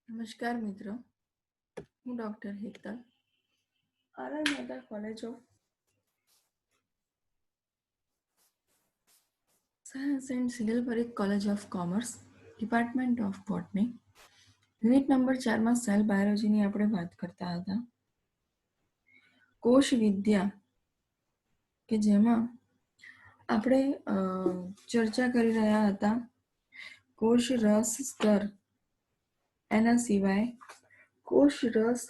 નમસ્કાર મિત્રો, હું doctor Hetal, R R. Mehta college of science and સિલભરિત college of commerce, department of botany, unit number 4માં સેલ બાયોલોજીની આપણે વાત કરતા હતા. કોષ વિદ્યા કે જેમાં આપણે ચર્ચા કરી રહ્યા હતા કોષ રસ સ્તર, એના સિવાય કોષ રસ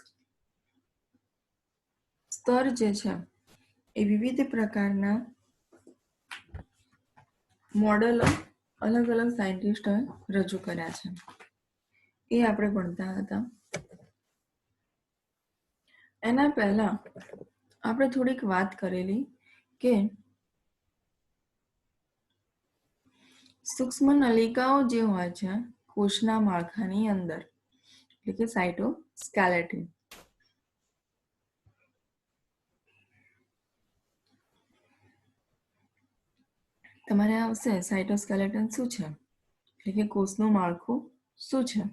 સ્તર જે છે એ વિવિધ પ્રકારના મોડેલો અલગ અલગ સાયન્ટિસ્ટોએ રજૂ કર્યા છે, એ આપણે ભણતા હતા. એના પહેલા આપણે થોડીક વાત કરેલી કે સૂક્ષ્મ નલિકાઓ જે હોય છે કોષના માળખાની અંદર, એટલે કે સાયટોસ્કેલેટન. તમારે આવશે સાયટોસ્કેલેટન શું છે, એટલે કે કોષનું માળખું શું છે,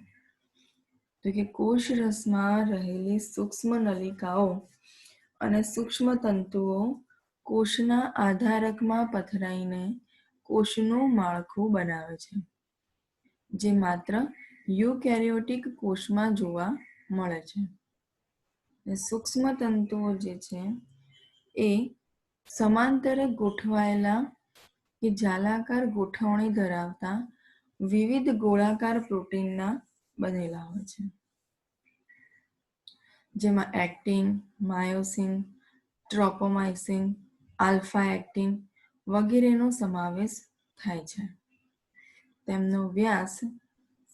તો કે કોષ રસમાં રહેલી સૂક્ષ્મ નલિકાઓ અને સૂક્ષ્મ તંતુઓ કોષના આધારકમાં પથરાઈને કોષનું માળખું બનાવે છે, જે માત્ર યુકેરિયોટિક કોષમાં જોવા મળે છે. સૂક્ષ્મ તંતુઓ જે છે એ સમાંતરે ગોઠવાયેલા કે જાલાકાર ગોઠવણી ધરાવતા વિવિધ ગોળાકાર પ્રોટીનના બનેલા હોય છે, જેમાં એક્ટિન, માયોસિન, ટ્રોપોમાઇસિન, આલ્ફા એક્ટિન વગેરેનો સમાવેશ થાય છે. તેમનો વ્યાસ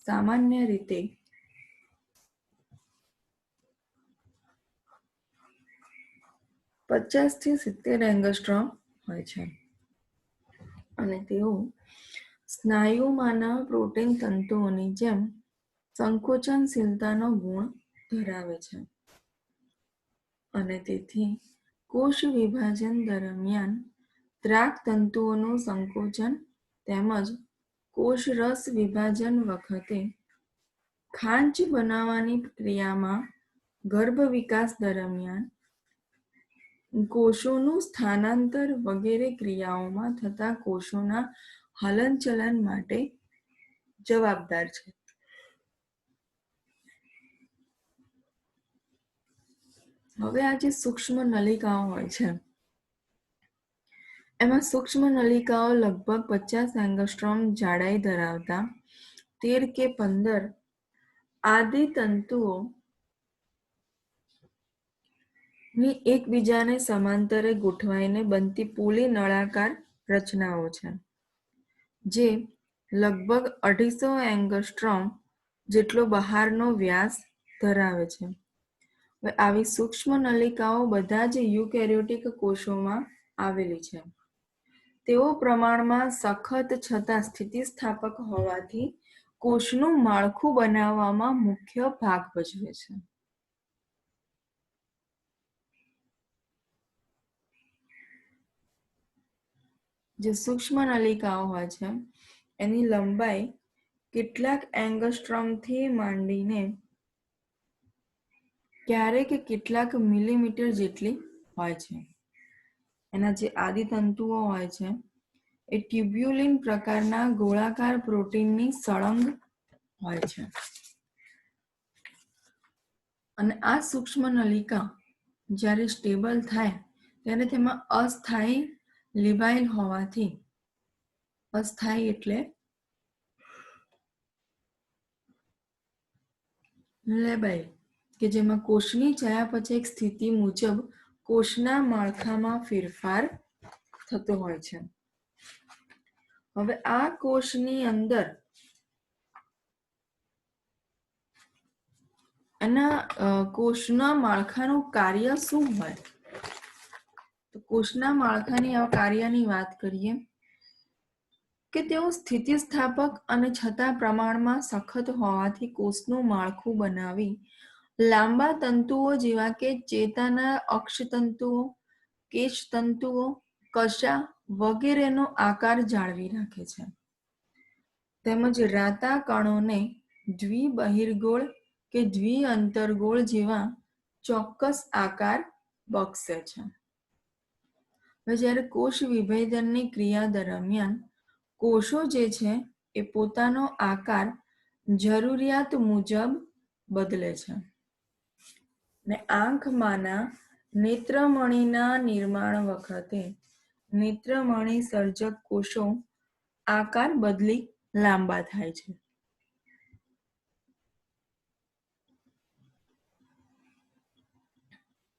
સામાન્ય રીતે 50 થી 70 એંગસ્ટ્રોમ હોય છે અને તેઓ સ્નાયુમાંના પ્રોટીન તંતુઓની જેમ સંકોચનશીલતાનો ગુણ ધરાવે છે અને તેથી કોષ વિભાજન દરમિયાન દ્રાક તંતુઓનું સંકોચન તેમજ કોષ રસ વિભાજન વખતે ખાંચ બનાવવાની ક્રિયામાં ગર્ભ વિકાસ દરમિયાન કોષોનું સ્થાનાંતર વગેરે ક્રિયાઓમાં થતા કોષોના હલનચલન માટે જવાબદાર છે. હવે આ જે સૂક્ષ્મ નલિકાઓ હોય છે એમાં સૂક્ષ્મ નલિકાઓ લગભગ 50 એંગસ્ટ્રોમ જાડાઈ ધરાવતા 13 કે 15 આદિ તંતુઓ ની એકબીજાને સમાંતરે ગોઠવાઈને બનતી પોલી નળાકાર રચનાઓ છે, જે લગભગ 250 એંગસ્ટ્રોમ જેટલો બહારનો વ્યાસ ધરાવે છે. હવે આવી સૂક્ષ્મ નલિકાઓ બધા જ યુકેરિયોટિક કોષોમાં આવેલી છે. તેઓ પ્રમાણમાં સખત છતાં સ્થિતિસ્થાપક હોવાથી કોષનું માળખું બનાવવામાં મુખ્ય ભાગ ભજવે છે. જે સૂક્ષ્મ નલિકાઓ હોય છે એની લંબાઈ કેટલાક એંગસ્ટ્રોમથી માંડીને ક્યારેક કેટલાક મિલીમીટર જેટલી હોય છે. એના જે આદિ તંતુઓ હોય છે એ ટ્યુબ્યુલિન પ્રકારના ગોળાકાર પ્રોટીનની સળંગ હોય છે અને આ સૂક્ષ્મ નલિકા જ્યારે સ્ટેબલ થાય ત્યારે તેમાં અસ્થાયી લેબાઇલ હોવાથી, અસ્થાયી એટલે લેબાઇલ, કે જેમાં કોષની ચયાપચય સ્થિતિ મુજબ કોષના માળખામાં ફેરફાર થતો હોય છે. હવે આ કોષની અંદર એના કોષના માળખાનું કાર્ય શું હોય, તો કોષના માળખાની કાર્યની વાત કરીએ કે તેઓ સ્થિતિસ્થાપક અને છતાં પ્રમાણમાં સખત હોવાથી કોષનું માળખું બનાવી લાંબા તંતુઓ જેવા કે ચેતાના અક્ષતંતુઓ, કેશતંતુઓ, કશા વગેરેનો આકાર જાળવી રાખે છે, તેમજ રાતા કણોને દ્વિબહિર્ગોળ કે દ્વિઅંતરગોળ જેવા ચોક્કસ આકાર બક્ષે છે. હવે જ્યારે કોષ વિભેદનની ક્રિયા દરમિયાન કોષો જે છે એ પોતાનો આકાર જરૂરિયાત મુજબ બદલે છે. ને આંખમાંના નેત્રમણીના નિર્માણ વખતે નેત્રમણી સર્જક કોષો આકાર બદલી લાંબા થાય છે.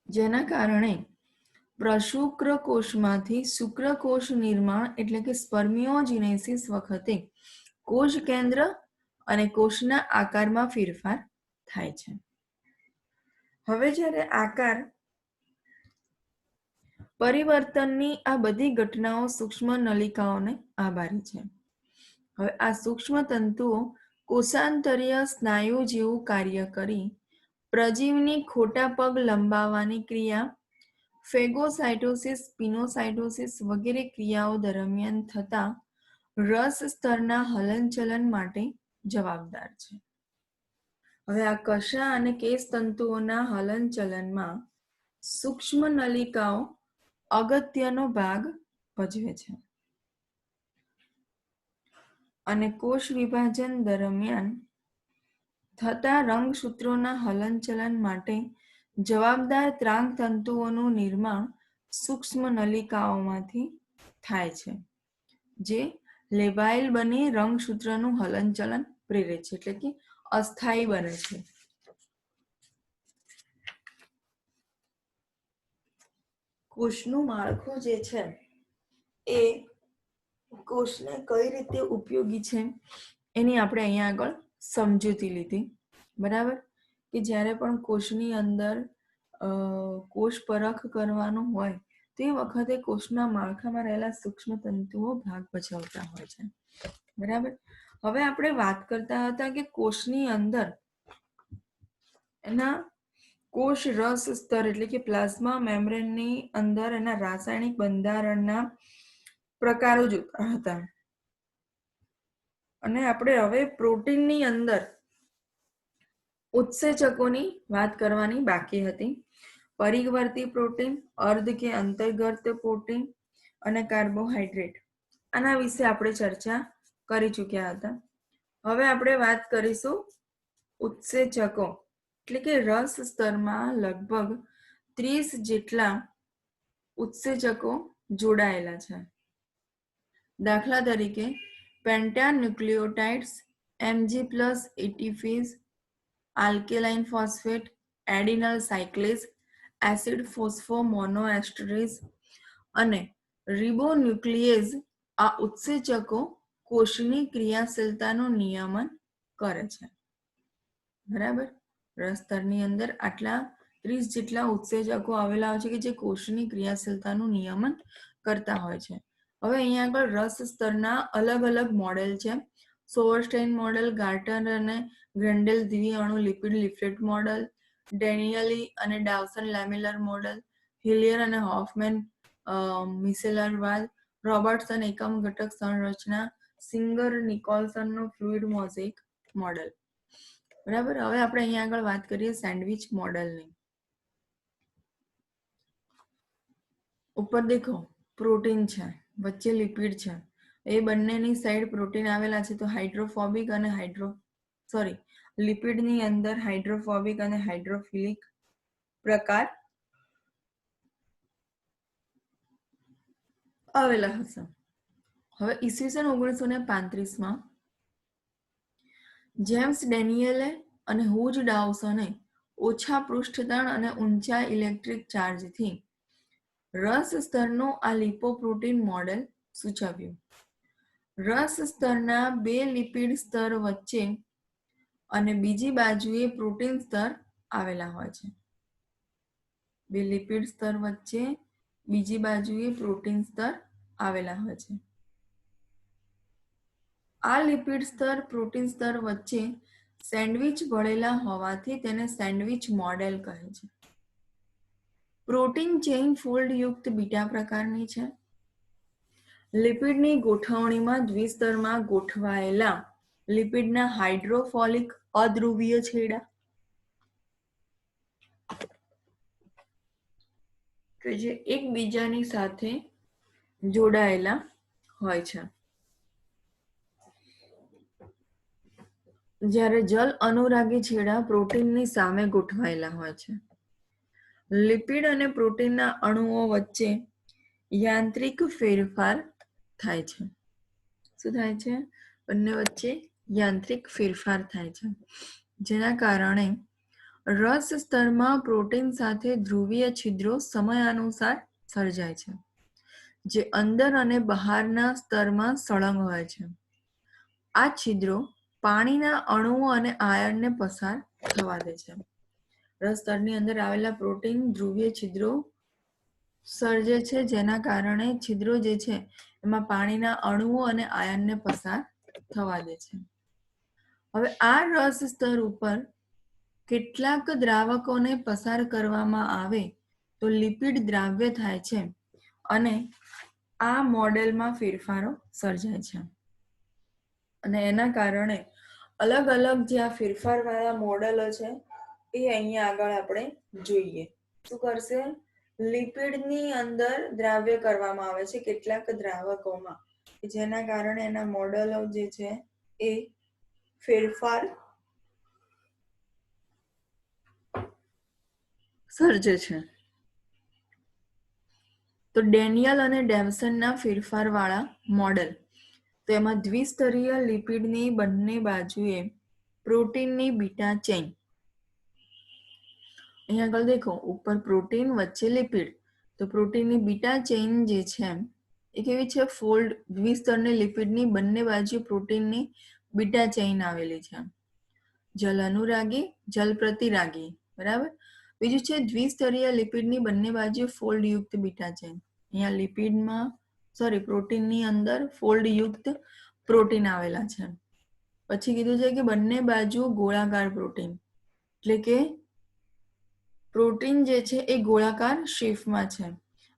જેના કારણે પ્રશુક્રકોષમાંથી શુક્રકોષ નિર્માણ એટલે કે સ્પર્મિયોજિનેસિસ વખતે કોષ કેન્દ્ર અને કોષના આકારમાં ફેરફાર થાય છે. હવે જ્યારે આકાર પરિવર્તનની આ બધી ઘટનાઓ સૂક્ષ્મ નલિકાઓને આભારી છે. હવે આ સૂક્ષ્મ તંતુઓ કોષાંતરીય સ્નાયુ જેવું કાર્ય કરી પ્રજીવની ખોટા પગ લંબાવવાની ક્રિયા, ફેગોસાઇટોસિસ, પિનોસાઇટોસિસ વગેરે ક્રિયાઓ દરમિયાન થતા રસ સ્તરના હલનચલન માટે જવાબદાર છે. હવે આ કશા અને કેસ તંતુઓના હલનચલનમાં સૂક્ષ્મ નલિકાઓ અગત્યનો ભાગ ભજવે છે અને કોષ વિભાજન દરમિયાન થતા રંગસૂત્રોના હલનચલન માટે જવાબદાર ત્રાંગ તંતુઓનું નિર્માણ સૂક્ષ્મ નલિકાઓમાંથી થાય છે, જે લેબાઇલ બની રંગસૂત્રનું હલનચલન પ્રેરે છે, એટલે કે અસ્થાયી બને છે. કોષનું માળખું જે છે એ કોષને કઈ રીતે ઉપયોગી છે એની આપણે અહીંયા આગળ સમજૂતી લીધી. બરાબર? કે જ્યારે પણ કોષની અંદર કોષ પરખ કરવાનું હોય તે વખતે કોષના માળખામાં રહેલા સૂક્ષ્મ તંતુઓ ભાગ ભજવતા હોય છે. બરાબર? હવે આપણે વાત કરતા હતા કે કોષની અંદર એના કોષ રસ સ્તર એટલે કે પ્લાઝ્મા મેમ્બ્રેનની અંદર એના રાસાયણિક બંધારણના પ્રકારો જોતા હતા અને આપણે હવે પ્રોટીનની અંદર ઉત્સેચકોની વાત કરવાની બાકી હતી. પરિવર્તી પ્રોટીન, અર્ધ કે અંતર્ગત પ્રોટીન અને કાર્બોહાઈડ્રેટ, આના વિશે આપણે ચર્ચા કરી ચૂક્યા હતા. હવે આપણે વાત કરીશું ઉત્સેચકો, એટલે કે રસ સ્તરમાં લગભગ 30 જેટલા ઉત્સેચકો જોડાયેલા છે. દાખલા તરીકે પેન્ટાન્યુક્લિયોટાઇડ્સ, Mg+ એટીફેઝ, આલ્કેલાઇન ફોસ્ફેટ, એડિનલ સાયક્લેઝ, એસિડ ફોસ્ફોમોનોએસ્ટરેઝ અને રિબોન્યુક્લિયેઝ આ ઉત્સેચકો કોષની ક્રિયાશીલતાનું નિયમન કરે છે. બરાબર? રસ સ્તરની અંદર આટલા 30 જેટલા ઉત્સેચકો આવેલા હોય છે કે જે કોષની ક્રિયાશીલતાનું નિયમન કરતા હોય છે. હવે અહીંયા આગળ રસ સ્તરના અલગ અલગ મોડેલ છે. સોવરસ્ટેઇન મોડેલ, ગાર્ટર અને ગ્રેન્ડેલ દ્વિઅણુ લિપિડ લિફલેટ મોડેલ, ડેનિયલી અને ડાવસન લેમેલર મોડેલ, હિલિયર અને હોફમેન મિસેલરવાદ, રોબર્ટસન એકમ ઘટક સંરચના, સિંગર નિકોલસનનું ફ્લુઇડ મોઝેઇક મોડેલ. બરાબર? હવે આપણે અહીંયા આગળ વાત કરીએ સેન્ડવિચ મોડેલની. ઉપર દેખો પ્રોટીન છે, વચ્ચે લિપિડ છે. એ બંનેની સાઈડ પ્રોટીન આવેલા છે, તો હાઇડ્રોફોબિક અને લિપિડની અંદર હાઇડ્રોફોબિક અને હાઇડ્રોફિલિક પ્રકાર આવેલા હશે. હવે ઈસવીસન 1935માં જેમ્સ ડેનિયલે અને હુજ ડાવસને ઓછા પૃષ્ઠતાણ અને ઊંચા ઇલેક્ટ્રિક ચાર્જથી રસ સ્તરનું આ લિપોપ્રોટીન મોડેલ સૂચવ્યું. રસ સ્તરના બે લિપિડ સ્તર વચ્ચે અને બીજી બાજુએ પ્રોટીન સ્તર આવેલા હોય છે. બે લિપિડ સ્તર વચ્ચે બીજી બાજુએ પ્રોટીન સ્તર આવેલા હોય છે. આ લિપિડ સ્તર પ્રોટીન સ્તર વચ્ચે સેન્ડવિચ વળેલા હોવાથી તેને સેન્ડવિચ મોડેલ કહે છે. પ્રોટીન ચેઇન ફોલ્ડ યુક્ત બીટા પ્રકારની છે. લિપિડની ગોઠવણીમાં દ્વિસ્તરમાં ગોઠવાયેલા લિપિડના હાઇડ્રોફોલિક અધ્રુવીય છેડા કે જે એકબીજાની સાથે જોડાયેલા હોય છે. જ્યારે જલ અનુરાગી છેડા પ્રોટીનની સામે ગોઠવાયેલા હોય છે. લિપિડ અને પ્રોટીનના અણુઓ વચ્ચે યાંત્રિક ફેરફાર થાય છે. શું થાય છે? બંને વચ્ચે યાંત્રિક ફેરફાર થાય છે, જેના કારણે રસ સ્તરમાં પ્રોટીન સાથે ધ્રુવીય છિદ્રો સમયાનુસાર સર્જાય છે, જે અંદર અને બહારના સ્તરમાં સળંગ હોય છે. આ છિદ્રો પાણીના અણુઓ અને આયનને પસાર થવા દે છે. રસ સ્તરની અંદર આવેલા પ્રોટીન ધ્રુવીય છિદ્રો સર્જે છે, જેના કારણે છિદ્રો જે છે એમાં પાણીના અણુઓ અને આયનને પસાર થવા દે છે. હવે આ રસ સ્તર ઉપર કેટલાક દ્રાવકોને પસાર કરવામાં આવે તો લિપિડ દ્રાવ્ય થાય છે અને આ મોડેલમાં ફેરફારો સર્જાય છે. અને એના કારણે અલગ અલગ જે આ ફેરફારવાળા મોડેલો છે એ અહીંયા આગળ આપણે જોઈએ. શું કરશે? લિપિડની અંદર દ્રાવ્ય કરવામાં આવે છે કેટલાક દ્રાવકોમાં, જેના કારણે એના મોડેલો જે છે એ ફેરફાર સર્જે છે. તો ડેનિયલ અને ડેવસનના ફેરફારવાળા મોડેલ. તો એમાં દ્વિસ્તરીય લિપિડની બંને બાજુએ પ્રોટીનની બીટા ચેઇન. અહીંયા આગળ દેખો, ઉપર પ્રોટીન, વચ્ચે લિપિડ. તો પ્રોટીનની બીટા ચેઇન જે છે એ કેવી છે? ફોલ્ડ. દ્વિસ્તરની લિપિડની બંને બાજુ પ્રોટીનની બીટા ચેઇન આવેલી છે. જલ અનુરાગી, જલ પ્રતિરાગી. બરાબર. બીજું છે દ્વિસ્તરીય લિપિડની બંને બાજુ ફોલ્ડ યુક્ત બીટા ચેઇન. અહીંયા લિપિડમાં પ્રોટીનની અંદર ફોલ્ડ યુક્ત પ્રોટીન આવેલા છે. પછી કીધું છે કે બંને બાજુ ગોળાકાર પ્રોટીન, એટલે કે પ્રોટીન જે છે એ ગોળાકાર શેપમાં છે.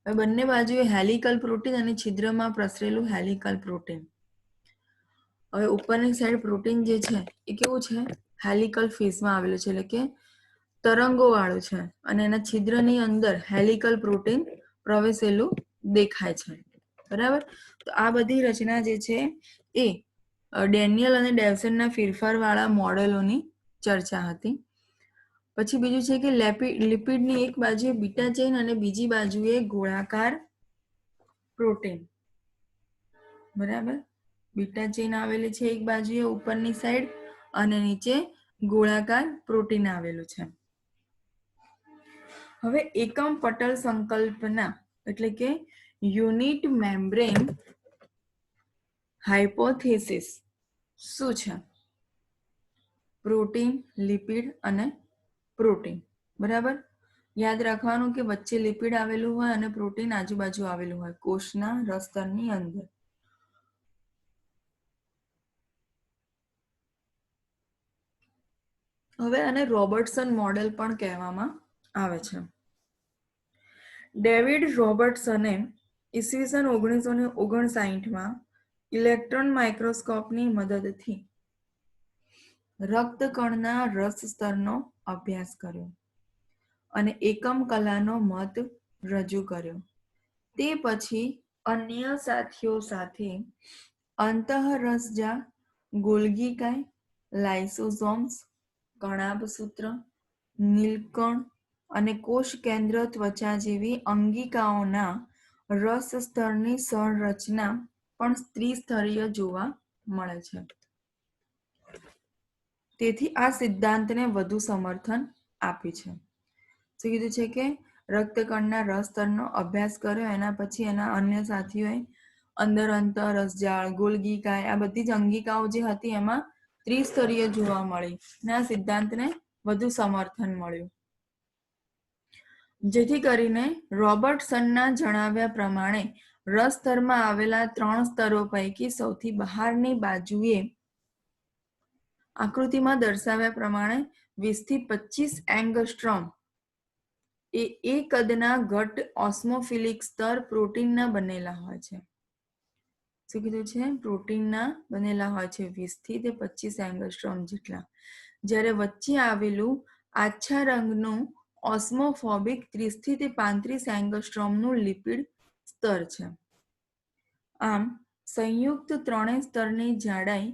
હવે બંને બાજુએ હેલિકલ પ્રોટીન અને છિદ્રમાં પ્રસરેલું હેલિકલ પ્રોટીન. હવે ઉપરની સાઈડ પ્રોટીન જે છે એ કેવું છે? હેલિકલ ફેઝમાં આવેલું છે, એટલે કે તરંગો વાળું છે, અને એના છિદ્રની અંદર હેલિકલ પ્રોટીન પ્રવેશેલું દેખાય છે. બરાબર. તો આ બધી રચના જે છે એ ડેનિયલ અને ડેવસનના ફેરફારવાળા મોડેલોની ચર્ચા હતી. પછી બીજું છે કે લિપિડની એક બાજુએ બીટા ચેઇન અને બીજી બાજુએ ગોળાકાર પ્રોટીન. બરાબર. બીટા ચેઇન આવેલી છે એક બાજુએ ઉપરની સાઈડ, અને નીચે ગોળાકાર પ્રોટીન આવેલું છે. હવે એકમ પટલ સંકલ્પના એટલે કે યુનિટ મેમ્બ્રેન હાઇપોથેસિસ શું છે? પ્રોટીન, લિપિડ અને પ્રોટીન. બરાબર. યાદ રાખવાનું કે વચ્ચે લિપિડ આવેલું હોય અને પ્રોટીન આજુબાજુ આવેલું હોય કોષના રસ સ્તરની અંદર. હવે આને રોબર્ટસન મોડેલ પણ કહેવામાં આવે છે. ડેવિડ રોબર્ટસને ઈસવીસન 1959માં ઇલેક્ટ્રોન માઇક્રોસ્કોપની મદદથી રક્તકણના રસ સ્તરનો અભ્યાસ કર્યો અને એકમ કલાનો મત રજૂ કર્યો. તે પછી અન્ય સાથીઓ સાથે અંતઃરસજા, ગોલ્ગીકાય, લાઇસોસોમ્સ, કણાભસૂત્ર, નીલકણ અને કોષ કેન્દ્ર ત્વચા જેવી અંગિકાઓના રસ સ્તરની સંરચના પણ ત્રિસ્તરીય જોવા મળે છે. તેથી આ સિદ્ધાંતને વધુ સમર્થન આપ્યું છે. શું કીધું છે કે રક્તકણના રસ સ્તરનો અભ્યાસ કર્યો, એના પછી એના અન્ય સાથીઓએ અંદર અંતઃરસજાળ, ગોલ્ગીકાય, આ બધી જ અંગિકાઓ જે હતી એમાં ત્રિસ્તરીય જોવા મળી, અને આ સિદ્ધાંતને વધુ સમર્થન મળ્યું. જેથી કરીને રોબર્ટસનના જણાવ્યા પ્રમાણે રસ સ્તરમાં આવેલા 3 સ્તરો પૈકી સૌથી બહારની બાજુએ આકૃતિમાં દર્શાવ્યા પ્રમાણે 20 થી 25 એંગસ્ટ્રોમ એ કદના ઘટ ઓસ્મોફિલિક સ્તર પ્રોટીનના બનેલા હોય છે. શું કીધું છે? પ્રોટીનના બનેલા હોય છે 20 થી 25 એંગસ્ટ્રોમ જેટલા. જ્યારે વચ્ચે આવેલું આછા રંગનું ઓસ્મોફોબિક 30 થી 35 એંગસ્ટ્રોમનું લિપિડ સ્તર છે. આમ સંયુક્ત ત્રણેય સ્તરની જાડાઈ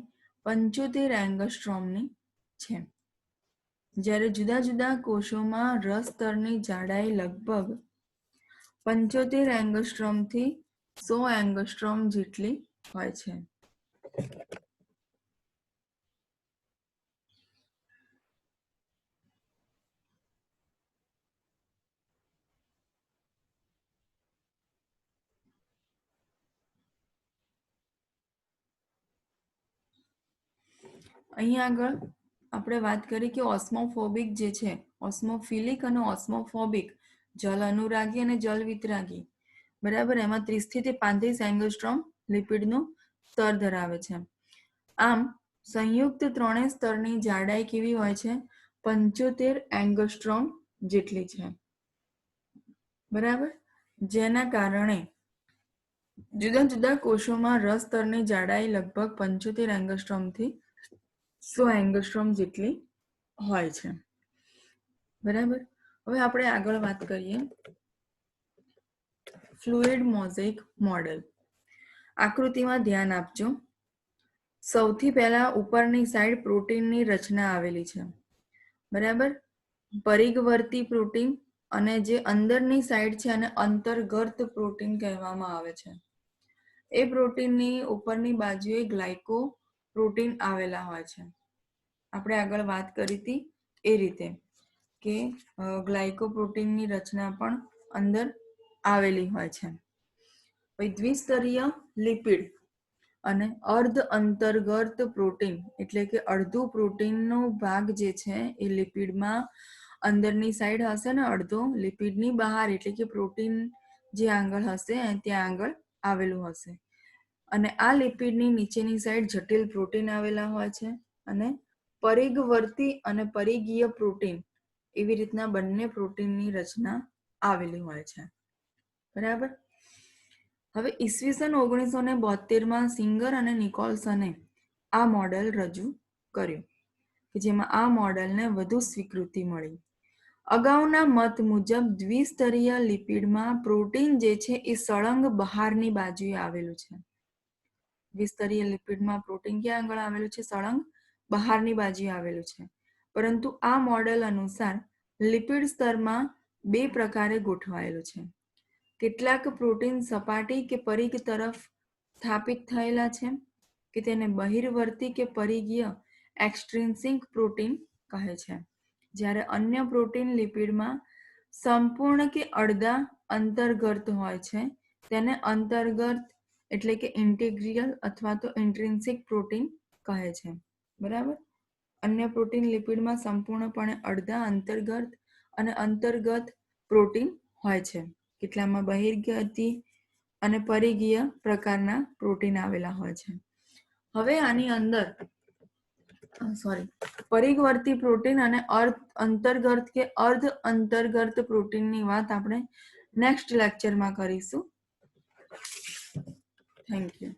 75 એંગસ્ટ્રોમની છે. જ્યારે જુદા જુદા કોષોમાં રસ સ્તરની જાડાઈ લગભગ 75 એંગસ્ટ્રોમથી 100 એંગસ્ટ્રોમ જેટલી હોય છે. અહીંયા આગળ આપણે વાત કરી કે ઓસ્મોફોબિક જે છે, ઓસ્મોફિલિક અને ઓસ્મોફોબિક, જલ અનુરાગી અને જલ વિતરાગી, બરાબર, એમાં 30 થી 35 એંગસ્ટ્રોમ લિપિડનું સ્તર ધરાવે છે. આમ સંયુક્ત ત્રણેય સ્તરની જાડાઈ કેવી હોય છે? 75 એંગસ્ટ્રોમ જેટલી છે, બરાબર. જેના કારણે જુદા જુદા કોષોમાં રસ સ્તરની જાડાઈ લગભગ 75 એંગસ્ટ્રોમથી 100 એંગસ્ટ્રોમ જેટલી હોય છે, બરાબર. હવે આપણે આગળ વાત કરીએ ફ્લુઇડ મોઝેક મોડેલ. આકૃતિમાં ધ્યાન આપજો. સૌથી પહેલા ઉપરની સાઈડ પ્રોટીનની રચના આવેલી છે, બરાબર. પરિઘવર્તી પ્રોટીન અને જે અંદરની સાઈડ છે અને અંતર્ગત પ્રોટીન કહેવામાં આવે છે. એ પ્રોટીનની ઉપરની બાજુએ ગ્લાયકો પ્રોટીન આવેલા હોય છે. આપણે આગળ વાત કરી હતી એ રીતે કે ગ્લાયકોપ્રોટીનની રચના પણ અંદર આવેલી હોય છે. દ્વિસ્તરીય લિપિડ અને અર્ધ અંતર્ગત પ્રોટીન, એટલે કે અડધું પ્રોટીનનો ભાગ જે છે એ લિપિડમાં અંદરની સાઈડ હશે ને અડધો લિપિડની બહાર, એટલે કે પ્રોટીન જે આગળ હશે ત્યાં આગળ આવેલું હશે. અને આ લિપિડની નીચેની સાઈડ જટિલ પ્રોટીન આવેલા હોય છે. અને પરિઘવર્તી અને પરિઘીય પ્રોટીન, એવી રીતના બંને પ્રોટીનની રચના આવેલી હોય છે, બરાબર. હવે ઈસવીસન 1972માં સિંગર અને નિકોલસને આ મોડેલ રજૂ કર્યું કે જેમાં આ મોડેલને વધુ સ્વીકૃતિ મળી. અગાઉના મત મુજબ દ્વિસ્તરીય લિપિડમાં પ્રોટીન જે છે એ સળંગ બહારની બાજુએ આવેલું છે. દ્વિસ્તરીય લિપિડમાં પ્રોટીન ક્યાં આગળ આવેલું છે? સળંગ બહારની બાજુએ આવેલું છે. પરંતુ આ મોડેલ અનુસાર લિપિડ સ્તરમાં બે પ્રકારે ગોઠવાયેલું છે. કેટલાક પ્રોટીન સપાટી કે પરિઘ તરફ સ્થાપિત થયેલા છે કે તેને બહિર્વર્તી કે પરિઘીય એક્સ્ટ્રિન્સિક પ્રોટીન કહે છે. જ્યારે અન્ય પ્રોટીન લિપિડમાં સંપૂર્ણ કે અડધા અંતર્ગત હોય છે તેને અંતર્ગત એટલે કે ઇન્ટિગ્રલ અથવા તો ઇન્ટ્રિન્સિક પ્રોટીન કહે છે, બરાબર. અન્ય પ્રોટીન લિપિડમાં સંપૂર્ણપણે અડધા અંતર્ગત અને અંતર્ગત પ્રોટીન હોય છે. કેટલામાં બહિર્ગતી અને પરિઘીય પ્રકારના પ્રોટીન આવેલા હોય છે. હવે આની અંદર પરિઘવર્તી પ્રોટીન અને અંતર્ગત કે અર્ધ અંતર્ગત પ્રોટીનની વાત આપણે નેક્સ્ટ લેક્ચરમાં કરીશું. Thank you.